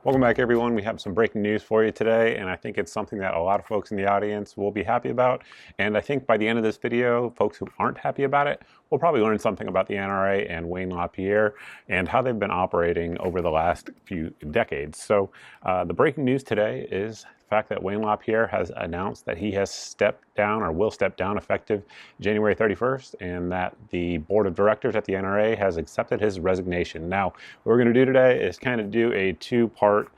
Welcome back, everyone. We have some breaking news for you today, and I think it's something that a lot of folks in the audience will be happy about. And I think by the end of this video, folks who aren't happy about it will probably learn something about the NRA and Wayne Lapierre and how they've been operating over the last few decades. So the breaking news today is the fact that Wayne Lapierre has announced that he has stepped down or will step down effective January 31st, and that the board of directors at the NRA has accepted his resignation. Now, what we're going to do today is kind of do a two-part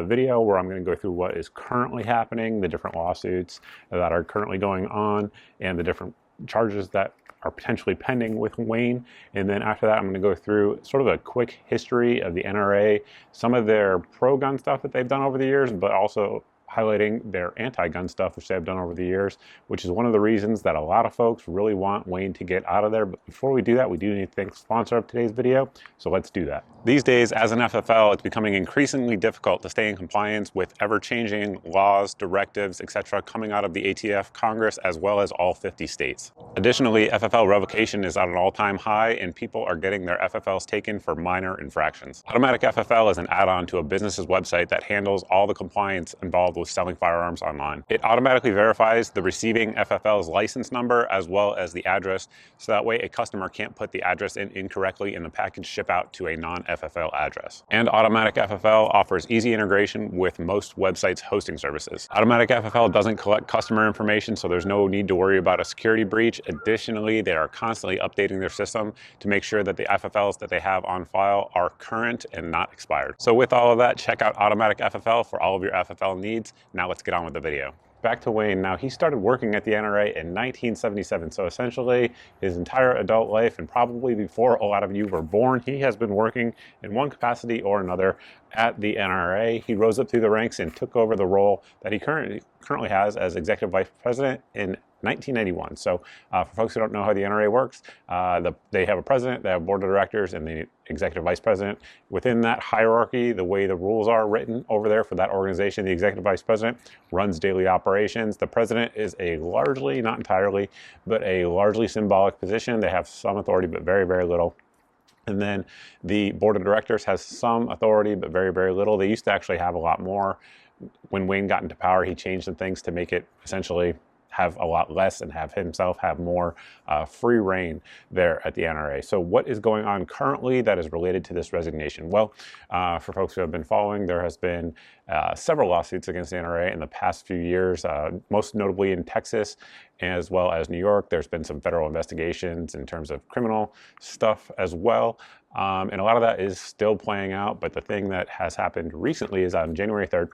video where I'm going to go through what is currently happening, the different lawsuits that are currently going on, and the different charges that are potentially pending with Wayne. And then after that, I'm going to go through sort of a quick history of the NRA, some of their pro-gun stuff that they've done over the years, but also highlighting their anti-gun stuff, which they've done over the years, which is one of the reasons that a lot of folks really want Wayne to get out of there. But before we do that, we do need to thank the sponsor of today's video, so let's do that. These days, as an FFL, it's becoming increasingly difficult to stay in compliance with ever-changing laws, directives, etc. coming out of the ATF Congress, as well as all 50 states. Additionally, FFL revocation is at an all-time high, and people are getting their FFLs taken for minor infractions. Automatic FFL is an add-on to a business's website that handles all the compliance involved with selling firearms online. It automatically verifies the receiving FFL's license number as well as the address, so that way a customer can't put the address in incorrectly and the package ship out to a non-FFL address. And Automatic FFL offers easy integration with most websites' hosting services. Automatic FFL doesn't collect customer information, so there's no need to worry about a security breach. Additionally, they are constantly updating their system to make sure that the FFLs that they have on file are current and not expired. So with all of that, check out Automatic FFL for all of your FFL needs. Now let's get on with the video. Back to Wayne. Now, he started working at the NRA in 1977, so essentially his entire adult life, and probably before a lot of you were born, he has been working in one capacity or another at the NRA. He rose up through the ranks and took over the role that he currently has as Executive Vice President in 1991. So for folks who don't know how the NRA works, they have a president, they have a board of directors, and the executive vice president. Within that hierarchy, the way the rules are written over there for that organization, the executive vice president runs daily operations. The president is a largely, not entirely, but a largely symbolic position. They have some authority, but very, very little. And then the board of directors has some authority, but very, very little. They used to actually have a lot more. When Wayne got into power, he changed some things to make it essentially have a lot less and have himself have more free reign there at the NRA. So what is going on currently that is related to this resignation? Well, for folks who have been following, there has been several lawsuits against the NRA in the past few years, most notably in Texas as well as New York. There's been some federal investigations in terms of criminal stuff as well. And a lot of that is still playing out. But the thing that has happened recently is on January 3rd,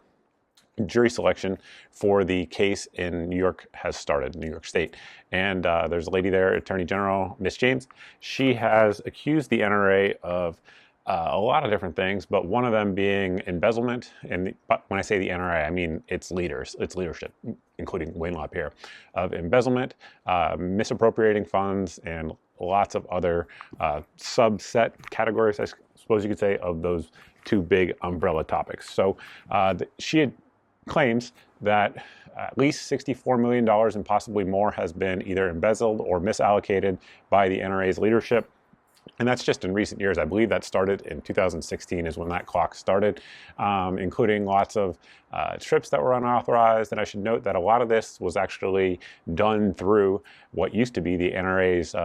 jury selection for the case in New York has started, New York State. And there's a lady there, Attorney General Miss James. She has accused the NRA of a lot of different things, but one of them being embezzlement. And when I say the NRA, I mean its leaders, its leadership, including Wayne Lapierre, of embezzlement, misappropriating funds, and lots of other subset categories, I suppose you could say, of those two big umbrella topics. So she had claims that at least $64 million and possibly more has been either embezzled or misallocated by the NRA's leadership. And that's just in recent years. I believe that started in 2016 is when that clock started, including lots of trips that were unauthorized. And I should note that a lot of this was actually done through what used to be the NRA's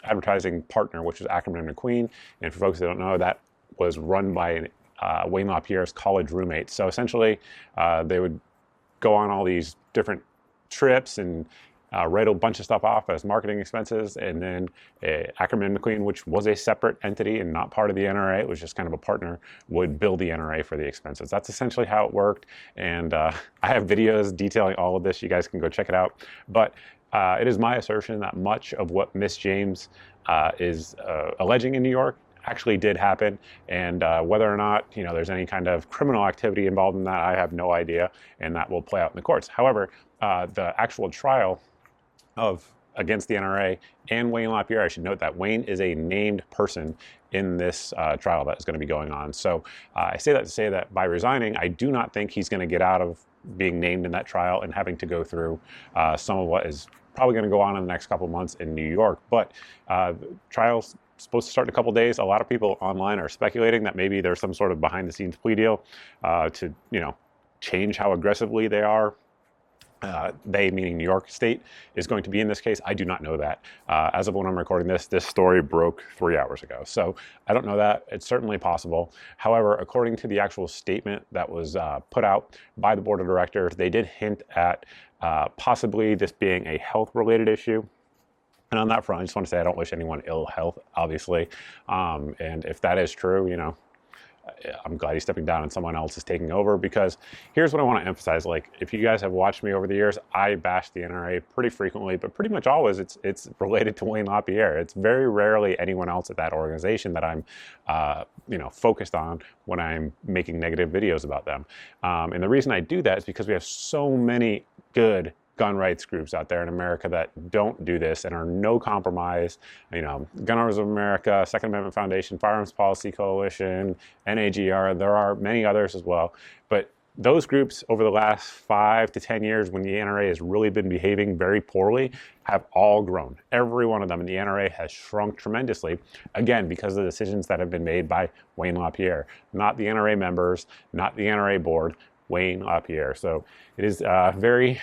advertising partner, which was Ackerman and McQueen. And for folks that don't know, that was run by Wayne Lapierre's college roommates. So essentially, they would go on all these different trips and write a bunch of stuff off as marketing expenses, and then Ackerman McQueen, which was a separate entity and not part of the NRA, it was just kind of a partner, would bill the NRA for the expenses. That's essentially how it worked, and I have videos detailing all of this. You guys can go check it out. But it is my assertion that much of what Miss James is alleging in New York actually did happen, and whether or not there's any kind of criminal activity involved in that, I have no idea, and that will play out in the courts. However, the actual trial against the NRA and Wayne Lapierre, I should note that Wayne is a named person in this trial that is going to be going on. So I say that to say that by resigning, I do not think he's going to get out of being named in that trial and having to go through some of what is probably going to go on in the next couple of months in New York. But trials supposed to start in a couple days. A lot of people online are speculating that maybe there's some sort of behind-the-scenes plea deal to, change how aggressively they are. They, meaning New York State, is going to be in this case. I do not know that. As of when I'm recording this story broke 3 hours ago. So I don't know that. It's certainly possible. However, according to the actual statement that was put out by the board of directors, they did hint at possibly this being a health-related issue. And on that front, I just want to say I don't wish anyone ill health, obviously. And if that is true, I'm glad he's stepping down and someone else is taking over, because here's what I want to emphasize. Like, if you guys have watched me over the years, I bash the NRA pretty frequently, but pretty much always it's related to Wayne Lapierre. It's very rarely anyone else at that organization that I'm, focused on when I'm making negative videos about them. And the reason I do that is because we have so many good gun rights groups out there in America that don't do this and are no compromise. Gun Owners of America, Second Amendment Foundation, Firearms Policy Coalition, NAGR, there are many others as well. But those groups over the last 5 to 10 years, when the NRA has really been behaving very poorly, have all grown. Every one of them in the NRA has shrunk tremendously, again, because of the decisions that have been made by Wayne Lapierre, not the NRA members, not the NRA board, Wayne Lapierre. So it is very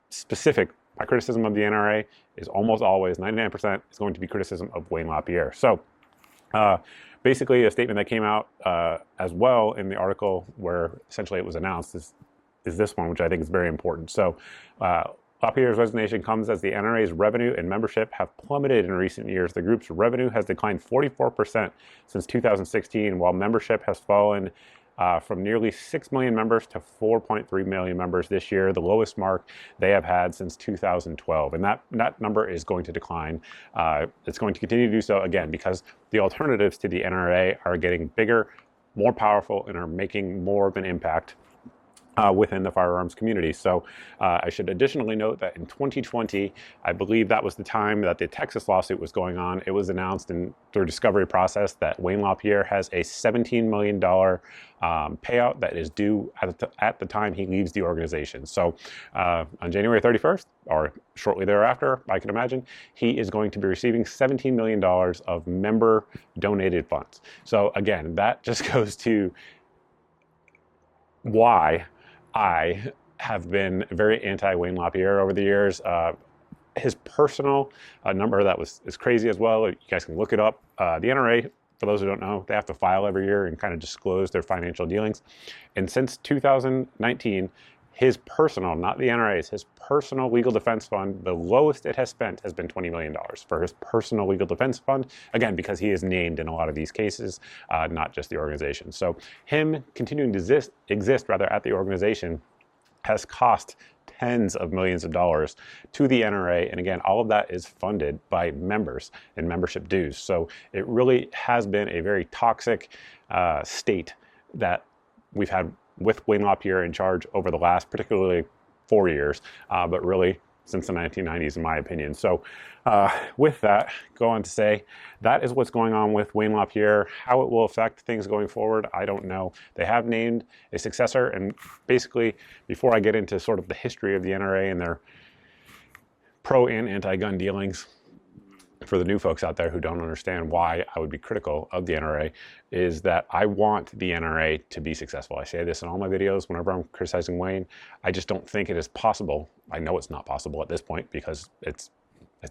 specific. My criticism of the NRA is almost always, 99%, is going to be criticism of Wayne Lapierre. So basically a statement that came out as well in the article where essentially it was announced is this one, which I think is very important. So Lapierre's resignation comes as the NRA's revenue and membership have plummeted in recent years. The group's revenue has declined 44% since 2016, while membership has fallen from nearly 6 million members to 4.3 million members this year, the lowest mark they have had since 2012. And that number is going to decline. It's going to continue to do so, again, because the alternatives to the NRA are getting bigger, more powerful, and are making more of an impact within the firearms community. So I should additionally note that in 2020, I believe that was the time that the Texas lawsuit was going on. It was announced through discovery process that Wayne Lapierre has a $17 million payout that is due at the time he leaves the organization. So on January 31st, or shortly thereafter, I can imagine, he is going to be receiving $17 million of member donated funds. So again, that just goes to why I have been very anti-Wayne Lapierre over the years. His personal number that is crazy as well. You guys can look it up. The NRA, for those who don't know, they have to file every year and kind of disclose their financial dealings. And since 2019, his personal, not the NRA's, his personal legal defense fund, the lowest it has spent has been $20 million for his personal legal defense fund. Again, because he is named in a lot of these cases, not just the organization. So him continuing to exist at the organization has cost tens of millions of dollars to the NRA. And again, all of that is funded by members and membership dues. So it really has been a very toxic state that we've had with Wayne Lapierre in charge over the last particularly 4 years, but really since the 1990s, in my opinion. So with that, go on to say that is what's going on with Wayne Lapierre. How it will affect things going forward, I don't know. They have named a successor, and basically, before I get into sort of the history of the NRA and their pro and anti-gun dealings, for the new folks out there who don't understand why I would be critical of the NRA, is that I want the NRA to be successful. I say this in all my videos whenever I'm criticizing Wayne. I just don't think it is possible. I know it's not possible at this point because it's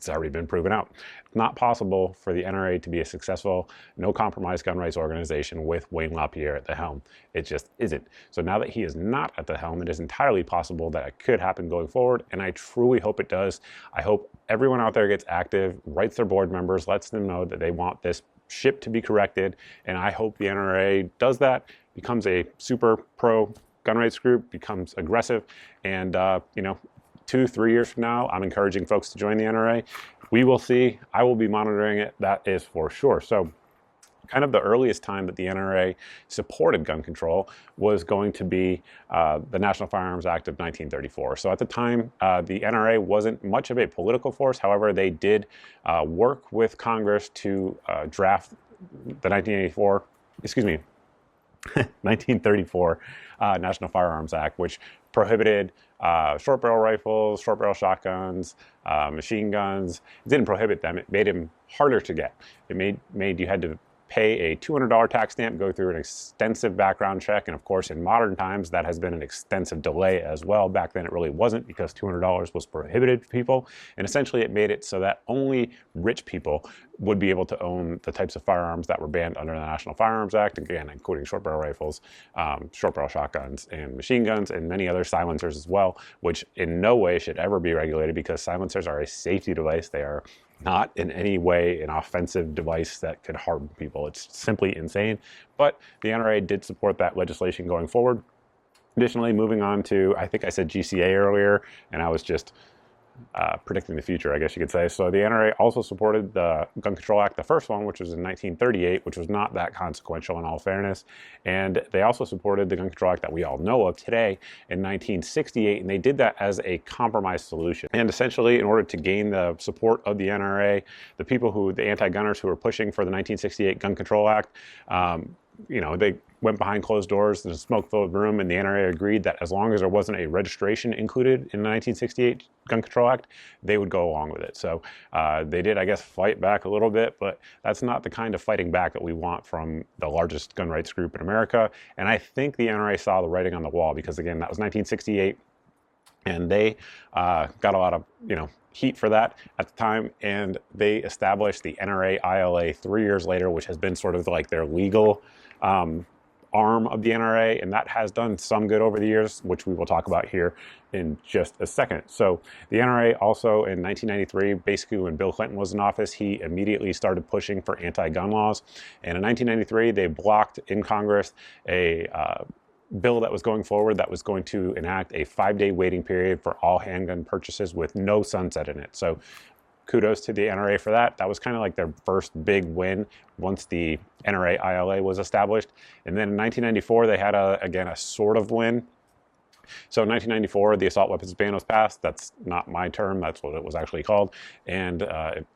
already been proven out. It's not possible for the NRA to be a successful, no-compromise gun rights organization with Wayne Lapierre at the helm. It just isn't. So now that he is not at the helm, it is entirely possible that it could happen going forward, and I truly hope it does. I hope everyone out there gets active, writes their board members, lets them know that they want this ship to be corrected, and I hope the NRA does that, becomes a super pro gun rights group, becomes aggressive, and 2-3 years from now, I'm encouraging folks to join the NRA. We will see. I will be monitoring it. That is for sure. So kind of the earliest time that the NRA supported gun control was going to be the National Firearms Act of 1934. So at the time, the NRA wasn't much of a political force. However, they did work with Congress to draft the 1934 National Firearms Act, which prohibited short barrel rifles, short barrel shotguns, machine guns. It didn't prohibit them. It made them harder to get. It made you had to pay a $200 tax stamp, go through an extensive background check, and of course in modern times that has been an extensive delay as well. Back then it really wasn't, because $200 was prohibited for people, and essentially it made it so that only rich people would be able to own the types of firearms that were banned under the National Firearms Act, again including short barrel rifles, short barrel shotguns, and machine guns, and many other silencers as well, which in no way should ever be regulated, because silencers are a safety device. They are not in any way an offensive device that could harm people. It's simply insane. But the NRA did support that legislation going forward. Additionally, moving on to, I think I said GCA earlier, and I was just predicting the future, I guess you could say. So the NRA also supported the Gun Control Act, the first one, which was in 1938, which was not that consequential in all fairness. And they also supported the Gun Control Act that we all know of today in 1968, and they did that as a compromise solution. And essentially, in order to gain the support of the NRA, the anti-gunners who were pushing for the 1968 Gun Control Act, they went behind closed doors in a smoke-filled room, and the NRA agreed that as long as there wasn't a registration included in the 1968 Gun Control Act, they would go along with it. So they did, I guess, fight back a little bit, but that's not the kind of fighting back that we want from the largest gun rights group in America. And I think the NRA saw the writing on the wall, because again, that was 1968, and they got a lot of, heat for that at the time, and they established the NRA ILA 3 years later, which has been sort of like their legal arm of the NRA, and that has done some good over the years, which we will talk about here in just a second. So the NRA also in 1993, basically when Bill Clinton was in office, he immediately started pushing for anti-gun laws, and in 1993 they blocked in Congress a bill that was going forward that was going to enact a 5-day waiting period for all handgun purchases with no sunset in it. So kudos to the NRA for that. That was kind of like their first big win once the NRA ILA was established. And then in 1994, they had a sort of win. So in 1994, the assault weapons ban was passed. That's not my term, that's what it was actually called. And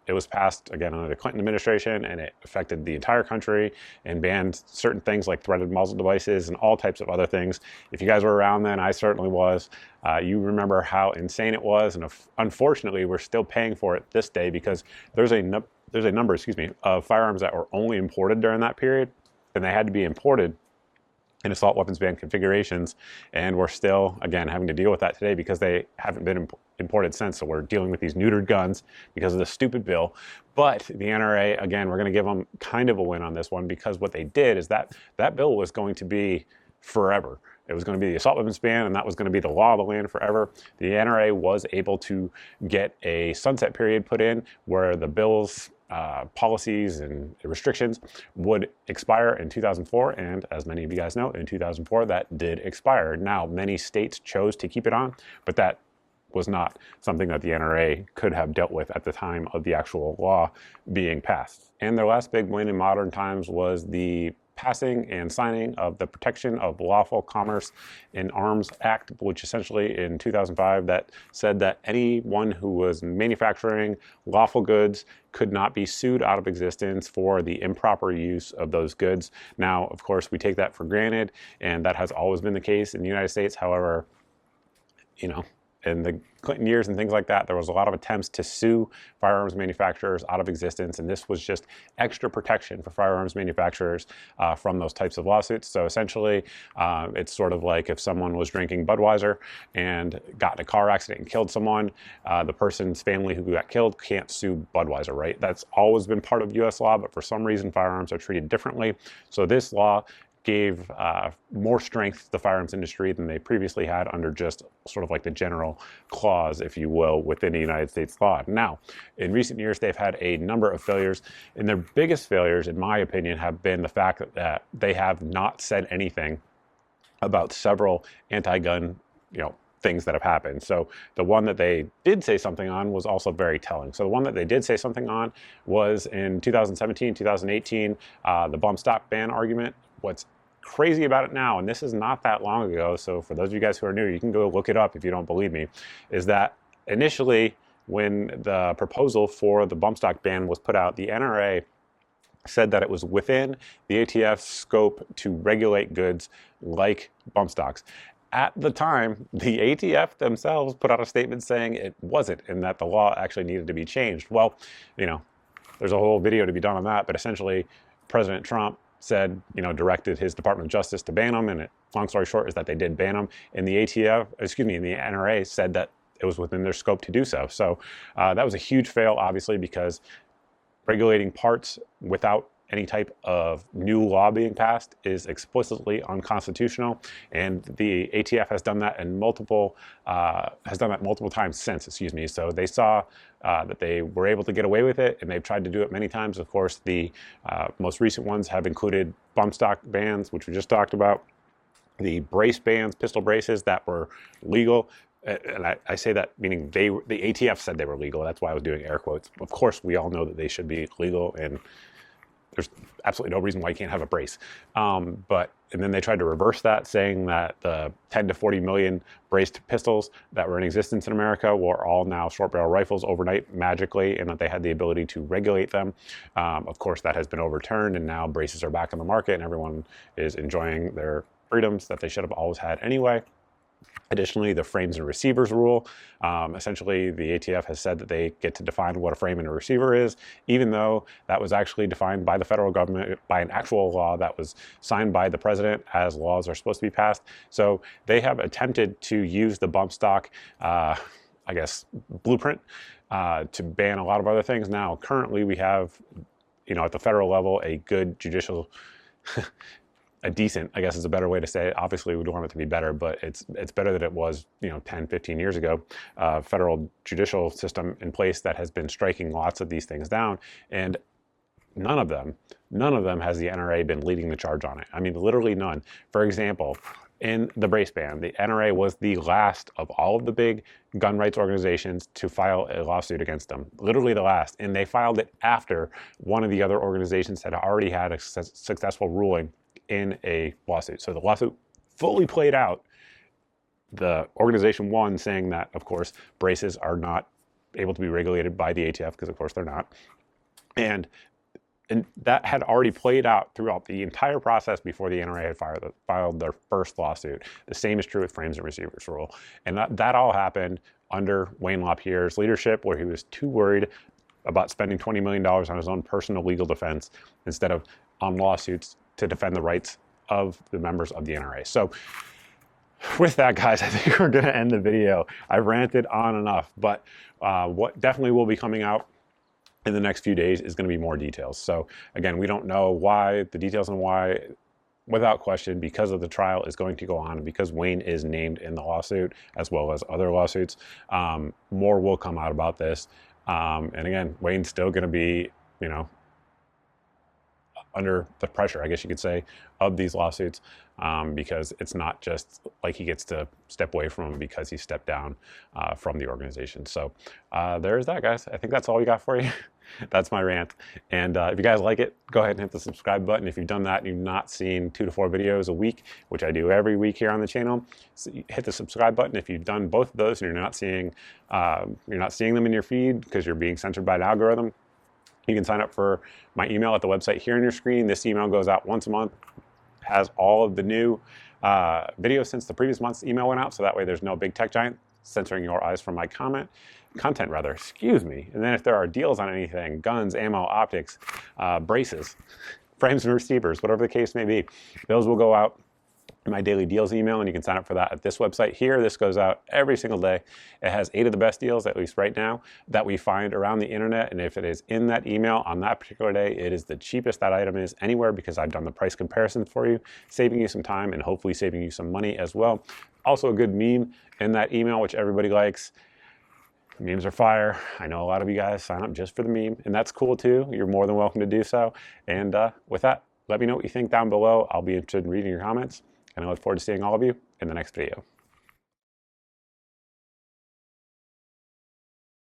it was passed again under the Clinton administration, and it affected the entire country and banned certain things like threaded muzzle devices and all types of other things. If you guys were around then, I certainly was. You remember how insane it was, and unfortunately, we're still paying for it this day, because there's a number, of firearms that were only imported during that period, and they had to be imported in assault weapons ban configurations, and we're still, again, having to deal with that today because they haven't been imported since. So we're dealing with these neutered guns because of the stupid bill. But the NRA, again, we're going to give them kind of a win on this one, because what they did is that bill was going to be forever. It was going to be the assault weapons ban, and that was going to be the law of the land forever. The NRA was able to get a sunset period put in where the bill's policies and restrictions would expire in 2004, and as many of you guys know, in 2004 that did expire. Now, many states chose to keep it on, but that was not something that the NRA could have dealt with at the time of the actual law being passed. And their last big win in modern times was the passing and signing of the Protection of Lawful Commerce in Arms Act, which essentially in 2005 that said that anyone who was manufacturing lawful goods could not be sued out of existence for the improper use of those goods. Now, of course, we take that for granted, and that has always been the case in the United States. However, in the Clinton years and things like that, there was a lot of attempts to sue firearms manufacturers out of existence, and this was just extra protection for firearms manufacturers from those types of lawsuits. So essentially, it's sort of like if someone was drinking Budweiser and got in a car accident and killed someone, the person's family who got killed can't sue Budweiser, right? That's always been part of U.S. law, but for some reason, firearms are treated differently. So this law gave more strength to the firearms industry than they previously had under just sort of like the general clause, if you will, within the United States law. Now, in recent years, they've had a number of failures, and their biggest failures, in my opinion, have been the fact that they have not said anything about several anti-gun, things that have happened. So the one that they did say something on was also very telling. So the one that they did say something on was in 2017, 2018, the bump stock ban argument. What's crazy about it now, and this is not that long ago, so for those of you guys who are new, you can go look it up if you don't believe me, is that initially when the proposal for the bump stock ban was put out, the NRA said that it was within the ATF's scope to regulate goods like bump stocks. At the time, the ATF themselves put out a statement saying it wasn't, and that the law actually needed to be changed. Well, you know, there's a whole video to be done on that, but essentially President Trump said, directed his Department of Justice to ban them, and long story short is that they did ban them, and the ATF, and the NRA said that it was within their scope to do so. So that was a huge fail, obviously, because regulating parts without any type of new law being passed is explicitly unconstitutional, and the ATF has done that multiple times since. So they saw that they were able to get away with it, and they've tried to do it many times. Of course, the most recent ones have included bump stock bans, which we just talked about, the brace bans, pistol braces that were legal. And I say that meaning the ATF said they were legal. That's why I was doing air quotes. Of course, we all know that they should be legal, and there's absolutely no reason why you can't have a brace. And then they tried to reverse that, saying that the 10 to 40 million braced pistols that were in existence in America were all now short barrel rifles overnight magically, and that they had the ability to regulate them. Of course, that has been overturned, and now braces are back on the market, and everyone is enjoying their freedoms that they should have always had anyway. Additionally, the frames and receivers rule. Essentially, the ATF has said that they get to define what a frame and a receiver is, even though that was actually defined by the federal government by an actual law that was signed by the president, as laws are supposed to be passed. So they have attempted to use the bump stock, blueprint to ban a lot of other things. Now, currently, we have, at the federal level, a good judicial a decent, I guess is a better way to say it. Obviously, we'd want it to be better, but it's better than it was, 10, 15 years ago. Federal judicial system in place that has been striking lots of these things down, and none of them has the NRA been leading the charge on it. I mean, literally none. For example, in the brace ban, the NRA was the last of all of the big gun rights organizations to file a lawsuit against them. Literally the last. And they filed it after one of the other organizations had already had a successful ruling in a lawsuit. So the lawsuit fully played out. The organization won, saying that, of course, braces are not able to be regulated by the ATF, because of course they're not. And that had already played out throughout the entire process before the NRA had filed their first lawsuit. The same is true with frames and receivers rule. And that all happened under Wayne Lapierre's leadership, where he was too worried about spending $20 million on his own personal legal defense instead of on lawsuits to defend the rights of the members of the NRA. So with that, guys, I think we're going to end the video. I've ranted on enough, but what definitely will be coming out in the next few days is going to be more details. So again, we don't know why, the details on why, without question, because of the trial is going to go on, and because Wayne is named in the lawsuit as well as other lawsuits, more will come out about this. And again, Wayne's still going to be, under the pressure, I guess you could say, of these lawsuits, because it's not just like he gets to step away from them because he stepped down from the organization. So there's that, guys. I think that's all we got for you. That's my rant. And if you guys like it, go ahead and hit the subscribe button. If you've done that and you've not seen 2 to 4 videos a week, which I do every week here on the channel, so hit the subscribe button. If you've done both of those and you're not seeing them in your feed because you're being censored by an algorithm, you can sign up for my email at the website here on your screen. This email goes out once a month, has all of the new videos since the previous month's email went out, so that way there's no big tech giant censoring your eyes from my content, excuse me. And then if there are deals on anything, guns, ammo, optics, braces, frames and receivers, whatever the case may be, those will go out in my daily deals email, and you can sign up for that at this website here. This goes out every single day. It has 8 of the best deals, at least right now, that we find around the internet. And if it is in that email on that particular day, it is the cheapest that item is anywhere, because I've done the price comparisons for you, saving you some time and hopefully saving you some money as well. Also a good meme in that email, which everybody likes. Memes are fire. I know a lot of you guys sign up just for the meme, and that's cool too. You're more than welcome to do so. And with that, let me know what you think down below. I'll be interested in reading your comments, and I look forward to seeing all of you in the next video.